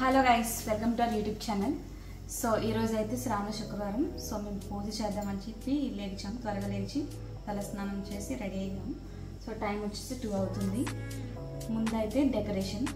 Hello guys, welcome to our YouTube channel. So ఈరోజు అయితే శ్రావణ శుక్రవారం. సో మేము పూజ చేద్దామని చెప్పి లేచాం. త్వరగా లేచి తలస్నానం చేసి రెడీ అయ్యాము. సో టైం వచ్చేసి 2 అవుతుంది. ముందైతే డెకరేషన్,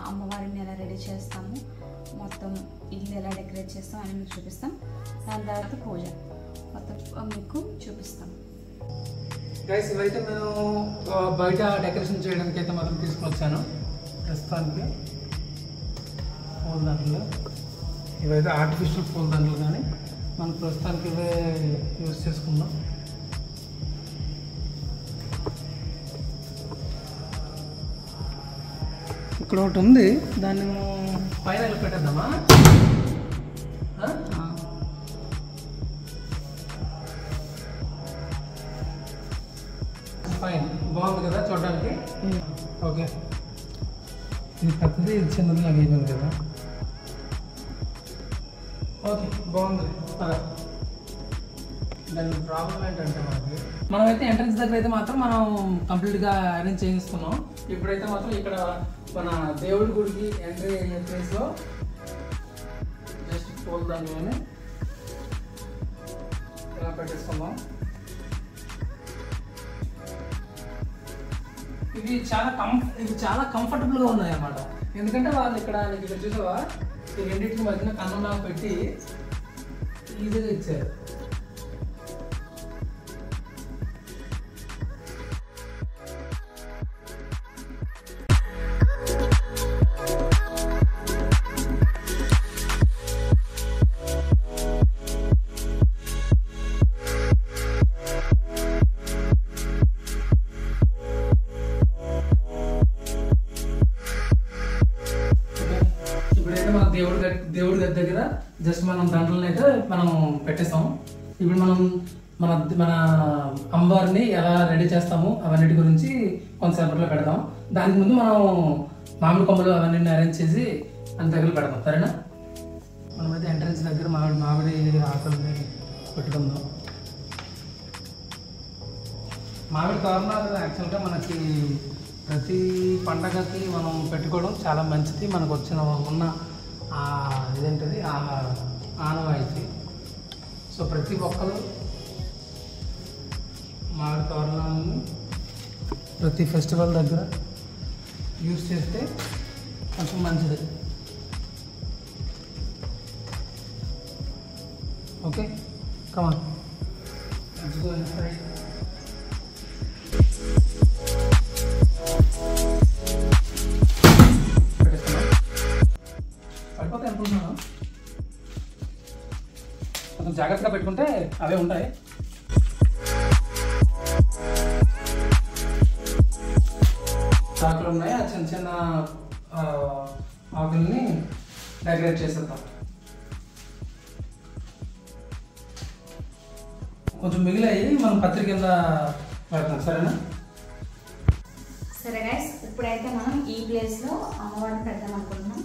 అమ్మవారిని ఎలా రెడీ చేస్తాము, మొత్తం ఇల్లు ఎలా డెకరేట్ చేస్తాం అని మీకు చూపిస్తాం. దాని తర్వాత పూజ మొత్తం మీకు చూపిస్తాం. గైస్, ఇవైతే నేను బయట డెకరేషన్ చేయడానికి అయితే మాత్రం తీసుకొచ్చాను. ప్రస్తుతానికి పూలదండలు, ఇవైతే ఆర్టిఫిషియల్ పూలదండలు, కానీ మనం ప్రస్తుతానికి ఇవే యూజ్ చేసుకుందాం. ఇక్కడ ఒకటి ఉంది, దాన్ని పైన పెట్టేద్దామా? ఫైన్, బాగుంది కదా చూడడానికి. ఓకే, ఇది పెద్దది, ఇది చిన్నది నాకు అయిపోయింది కదా. ఓకే, బాగుంది. దాని ప్రాబ్లం ఏంటంటే మనమైతే ఎంట్రన్స్ దగ్గర అయితే మాత్రం మనం కంప్లీట్గా అరేంజ్ చేయిస్తున్నాం. ఇప్పుడైతే మాత్రం ఇక్కడ మన దేవుడి గుడికి ఎంట్రీ అయ్యే ప్లేస్లో జస్ట్ పోల్దాన్ని ఇలా పెట్టేసుకుందాం. ఇవి చాలా కంఫర్టబుల్గా ఉన్నాయి అన్నమాట. ఎందుకంటే వాళ్ళు ఇక్కడ చూసావా, ఈ రెండింటికి మధ్యన కన్నంలా పెట్టి ఈజీగా ఇచ్చారు. దేవుడి గది దగ్గర జస్ట్ మనం దండలను అయితే మనం పెట్టేస్తాం. ఇప్పుడు మనం మన మన అమ్మవారిని ఎలా రెడీ చేస్తాము అవన్నిటి గురించి కొంతసేపట్లో పెడదాం. దానికి ముందు మనం మామిడి కొమ్మలు అవన్నీ అరేంజ్ చేసి అంత దగ్గర పెడదాం, సరేనా? మనమైతే ఎంట్రన్స్ దగ్గర మామిడి ఆకుల్ని పెట్టుకుందాం. మామిడి తోరణాలు యాక్చువల్గా మనకి ప్రతి పండగకి మనం పెట్టుకోవడం చాలా మంచిది. మనకు ఉన్న ఇదేంటది ఆనవాయితీ. సో ప్రతి ఒక్కరు మామిడి తోరణాలను ప్రతి ఫెస్టివల్ దగ్గర యూజ్ చేస్తే కొంచెం మంచిది. Okay, come on, let's go inside. కొంచెం జాగ్రత్తగా పెట్టుకుంటే అవే ఉంటాయి. ఆకులు ఉన్నాయి, ఆ చిన్న చిన్న ఆకుల్ని డెకరేట్ చేసేద్దాం. కొంచెం మిగిలాయి మనం పత్రిక కింద పెడతాం, సరేనా? సరే గైస్, ఇప్పుడైతే మనం ఈ ప్లేస్లో అమ్మవారిని పెడదాం అనుకుంటున్నాం.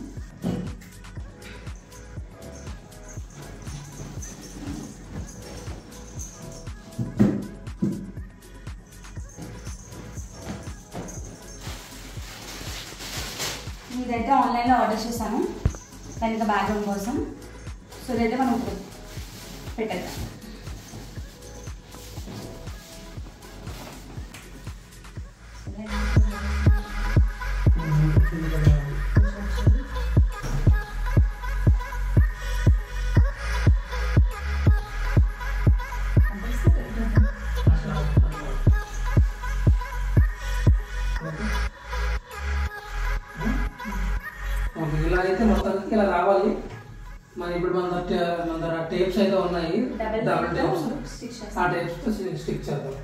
ఇదైతే ఆన్లైన్లో ఆర్డర్ చేశాను వెనక బ్యాక్గ్రౌండ్ కోసం. సో ఇదైతే మనం పెట్టేద్దాం. ఇలా అయితే మొత్తానికి ఇలా రావాలి. ఇప్పుడు మన దగ్గర టేప్స్ అయితే ఉన్నాయి, డబుల్ టేప్స్. ఆ టేప్స్తో స్టిక్ చేద్దాం.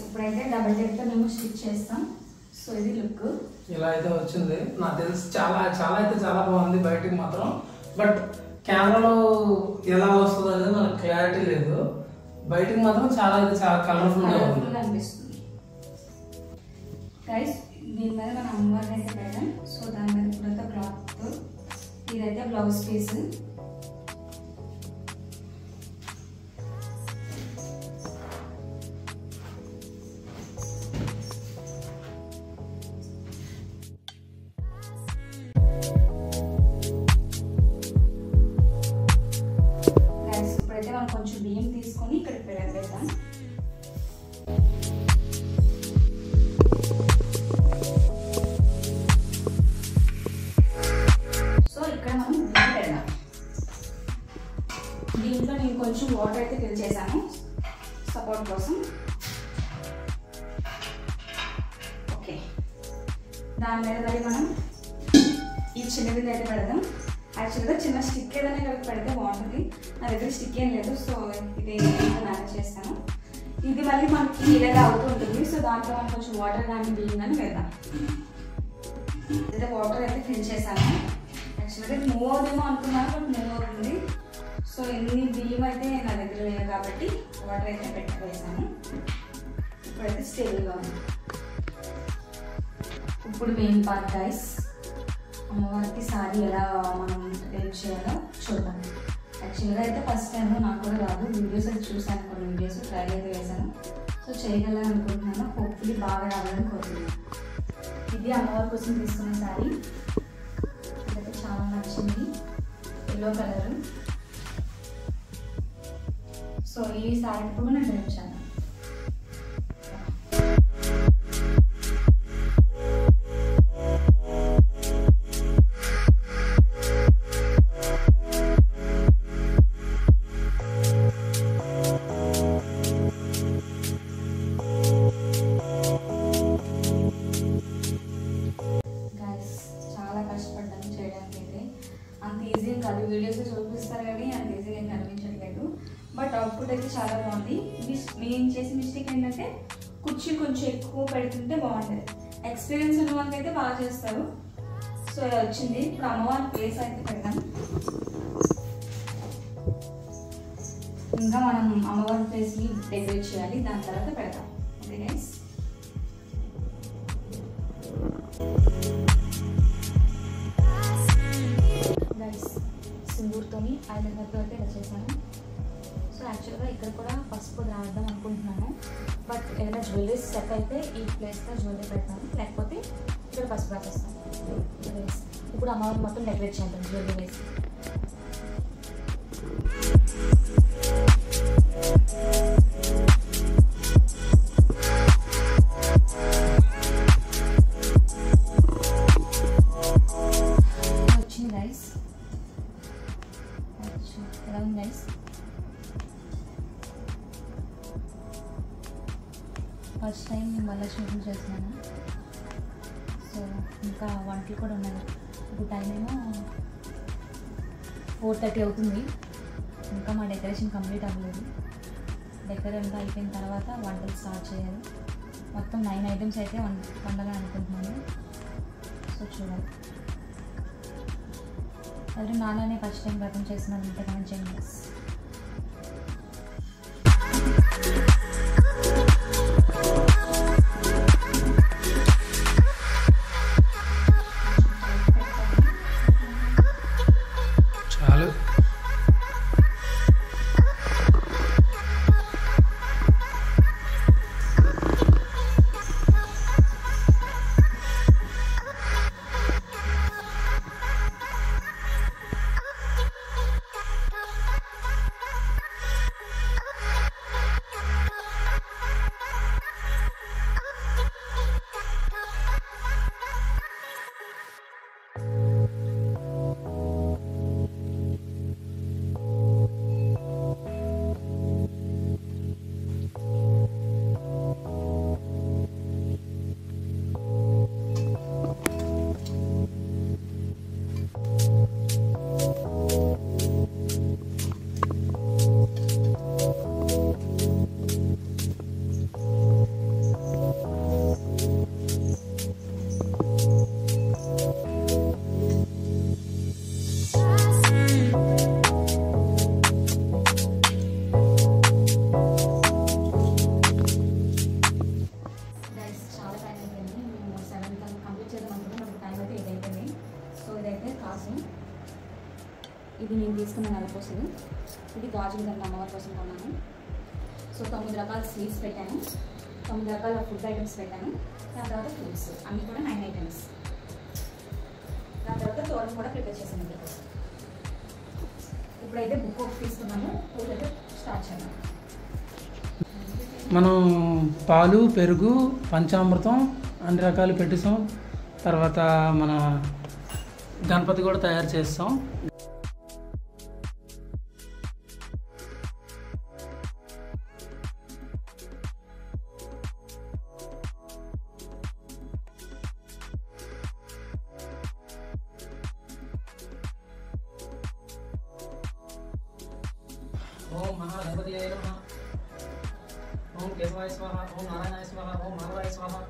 ఇప్పుడైతే డబుల్ టేప్తో మేము స్టిక్ చేస్తాం. సో ఇది లుక్ ఇలా అయితే వచ్చింది. నాకు తెలిసి చాలా చాలా అయితే చాలా బాగుంది బయటికి మాత్రం. బట్ కెమెరాలో ఎలా వస్తుంది అనేది మనకు క్లారిటీ లేదు. బయటికి మాత్రం చాలా అయితే చాలా కలర్ఫుల్గా అనిపిస్తుంది. గైస్, దీని మీద మనం అమ్మవారిని అయితే పెడదాం. సో దాని మీద ఇప్పుడైతే క్లాత్, ఇదైతే బ్లౌజ్ పీస్. కొంచెం వాటర్ అయితే ఫిల్ చేశాను సపోర్ట్ కోసం. ఓకే, దాని మీద మరి మనం ఈ చిన్న బిందె అయితే పెడదాం. యాక్చువల్గా చిన్న స్టిక్ ఏదైనా కలిపి పెడితే బాగుంటుంది. నా దగ్గర స్టిక్ ఏం లేదు, సో ఇది మేనేజ్ చేస్తాను. ఇది మళ్ళీ మనకి ఇలాగా అవుతూ ఉంటుంది. సో దాంట్లో మనం కొంచెం వాటర్ కానీ బియ్యం కానీ పెడదాం. అయితే వాటర్ అయితే ఫిల్ చేశాను. యాక్చువల్గా మూవ్ అవుతుందేమో అనుకున్నాను, బట్ మూవ్ అవుతుంది. సో ఎన్ని బియ్యం అయితే నా దగ్గర లేవు కాబట్టి వాటర్ అయితే పెట్టేసాను. ఇప్పుడైతే స్టేబుల్గా ఉంది. ఇప్పుడు మెయిన్ పార్ట్ గైస్, అమ్మవారికి సారీ ఎలా మనం రేపు చేయాలో చూద్దాం. యాక్చువల్గా అయితే ఫస్ట్ టైం నాకు కూడా రాదు. వీడియోస్ అయితే చూసాను, కొన్ని వీడియోస్ ట్రై అయితే వేసాను. సో చేయగలను అనుకుంటున్నాను. హోప్ఫుల్లీ బాగా రావాలని కోరుతున్నాను. ఇది అమ్మవారి కోసం తీసుకున్న సారీ. ఇదైతే చాలా నచ్చింది, ఎల్లో కలర్. సో ఈ సారీ కూడా నేను ధరించాను. వీడియోస్ చూపిస్తారు కానీ అంత ఈజీగా ఏం కనిపించట్లేదు, బట్ అవుట్పుట్ అయితే చాలా బాగుంది. నేను చేసే మిస్టేక్ ఏంటంటే కుర్చీ కొంచెం ఎక్కువ పెడుతుంటే బాగుంటుంది. ఎక్స్పీరియన్స్ ఉన్న వాళ్ళకి అయితే బాగా చేస్తారు. సో ఇలా వచ్చింది. ఇప్పుడు అమ్మవారి ప్లేస్ అయితే పెడదాం. ఇంకా మనం అమ్మవారి ప్లేస్ని డెకరేట్ చేయాలి, దాని తర్వాత పెడదాం. ఓకే గైస్, సింధూర్తోని ఐలైనర్తో అయితే ఇలా చేశాను. సో యాక్చువల్గా ఇక్కడ కూడా పసుపు రాద్దాం అనుకుంటున్నాను, బట్ ఏదైనా జ్యువెలరీ సెట్ అయితే ఈ ప్లేస్లో జ్యువెలరీ పెడతాను, లేకపోతే ఇక్కడ పసుపు రాసేస్తాను. ఇప్పుడు అమ్మవారిని మొత్తం డెకరేట్ చేద్దాం జ్యువెలరీ వేసి. వచ్చింది గైస్, ఎలా ఉంది గైస్? ఫస్ట్ టైం నేను వరలక్ష్మి చేస్తున్నాను. సో ఇంకా వంటలు కూడా ఉన్నాయి. ఇప్పుడు టైం ఏమో 4:30 అవుతుంది. ఇంకా మా డెకరేషన్ కంప్లీట్ అవ్వలేదు. డెకరేషన్ అయిపోయిన తర్వాత వంటలు స్టార్ట్ చేయాలి. మొత్తం 9 ఐటమ్స్ అయితే వండాలని అనుకుంటున్నాను. సో చూడాలి. ఎవరు నాన్ననే ఫస్ట్ టైం వ్రతం చేస్తున్నాను, ఇంత కమెంట్ చేయండి. చాలు. ఇది నేను తీసుకున్న నెలకోసలు. ఇది గాజుల దండ అమ్మవారి కోసం కొన్నాను. సో 9 రకాల స్వీట్స్ పెట్టాను, 9 రకాల ఫుడ్ ఐటమ్స్ పెట్టాను. దాని తర్వాత ఫ్రూట్స్ అన్నీ కూడా 9 ఐటమ్స్. దాని తర్వాత తోరణం కూడా ప్రిపేర్ చేశాను మీకోసం. ఇప్పుడైతే బుక్ ఒకటి తీసుకున్నాము, పూజ అయితే స్టార్ట్ చేద్దాం. మనం పాలు, పెరుగు, పంచామృతం అన్ని రకాలు పెట్టేసాం. తర్వాత మన గణపతి కూడా తయారు చేస్తాం. गणपतये नमः। ओम केशवाय स्वाहा, ओम नारायणाय स्वाहा, ओम माधवाय स्वाहा।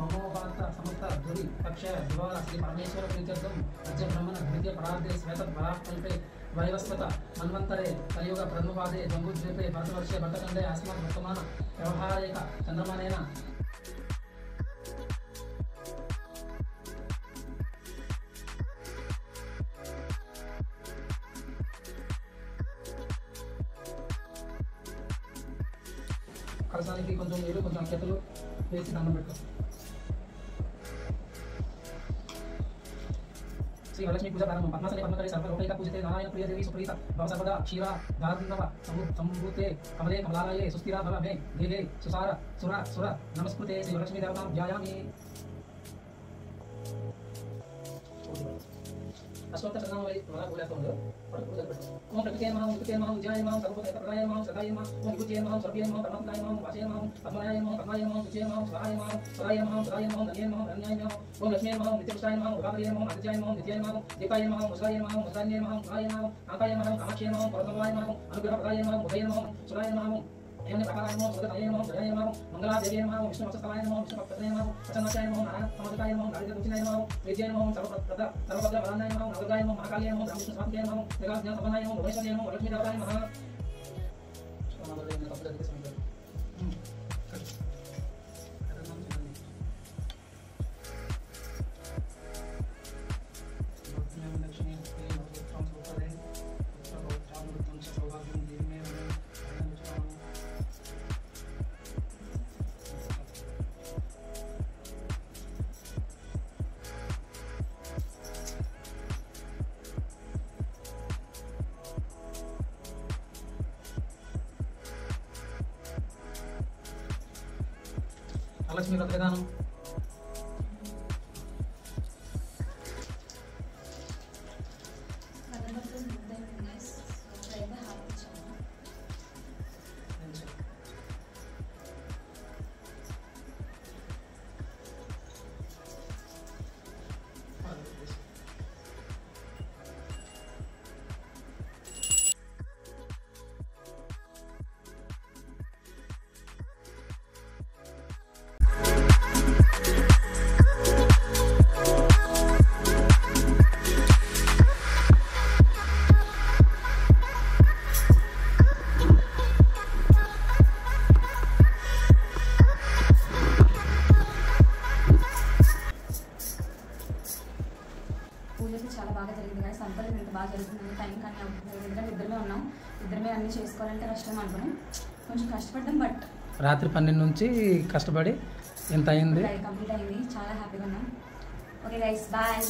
नमो भक्त समस्त धुरी पक्ष दिवार श्री परमेश्वर प्रीत्यर्थम अद्य ब्रह्मण द्वितीय परार्धे श्वेत पराकल्पे वैवस्वत मन्वन्तरे कलियुग प्रथमपादे जम्बूद्वीपे भरतवर्षे भट्टखण्डे अस्मात् वर्तमान व्यवहारेक चन्द्रमानेन కలసానికి కొంచెం నీళ్ళు కొంచెం అక్షతలు వేసి దండం పెట్టు. శ్రీ వరలక్ష్మి పూజ ప్రారంభం. పద్మాసనే పద్మకరే సర్వలోకైక పూజితే నారాయణ ప్రియ దేవి సుప్రీత భవ సర్వదా క్షీర దారంధవ సంభూతే కమలే కమలాలయే సుస్థిర భవ మే దేవే సుసార సుర సుర నమస్కృతే శ్రీ వరలక్ష్మీ దేవతాం ధ్యాయామి. अष्टोत्तर शतनाम वाली हमारा बोला तो हम और पूजा करते हैं. ओम प्रकृते नमः, विकृते नमः, विजयाय नमः, सर्वभूत प्रदाय नमः, सदाय नमः, ओम विभूते नमः, सर्वभूते नमः, परमात्माय नमः, वाचय नमः, पद्माय नमः, पद्माय नमः, विजय नमः, स्वाहाय नमः, सदाय नमः, सदाय नमः, धन्याय नमः, धन्याय नमः, ओम लक्ष्मी नमः, नित्यपुष्टाय नमः, उपादेय नमः, आदित्याय नमः, नित्याय नमः, देवाय नमः, मुसाय नमः, मुसान्ये नमः, मुसाय नमः, काकाय नमः, कामाक्षय नमः, परमवाय नमः, अनुग्रह प्रदाय नमः, मुदय नमः, सुराय नमः, एवं प्रकाराय नमः, सुगताय नमः, जयाय नमः, मंगलादेवी नमः, विष्णु वत्सलाय नमः, विष्णु भक्ताय नमः, प्रसन्नाय नमः, नारायण समाधिकाय नमः, दारिद्र्य पूजनाय नमः, विद्याय नमः, सर्वपद वरदाय नमः, नवग्रहाय नमः, महाकाल्याय नमः, ब्रह्मविष्णु स्वामिकाय नमः, मेघाज्ञान सपनाय नमः, भुवनेश्वर्याय नमः, वरलक्ष्मी देवताय नमः. లక్ష్మీ వ్రత విధానం. పూజ అయితే చాలా బాగా జరిగింది కానీ సంపద ఇంత బాగా జరుగుతుంది టైం కానీ అవుతుంది. ఎందుకంటే ఇద్దరమే ఉన్నాం, ఇద్దరమే అన్నీ చేసుకోవాలంటే కష్టం అనుకున్నాం, కొంచెం కష్టపడ్డాం. బట్ రాత్రి 12 నుంచి కష్టపడి ఇంత అయింది, కంప్లీట్ అయింది. చాలా హ్యాపీగా ఉన్నాం. Okay guys, bye.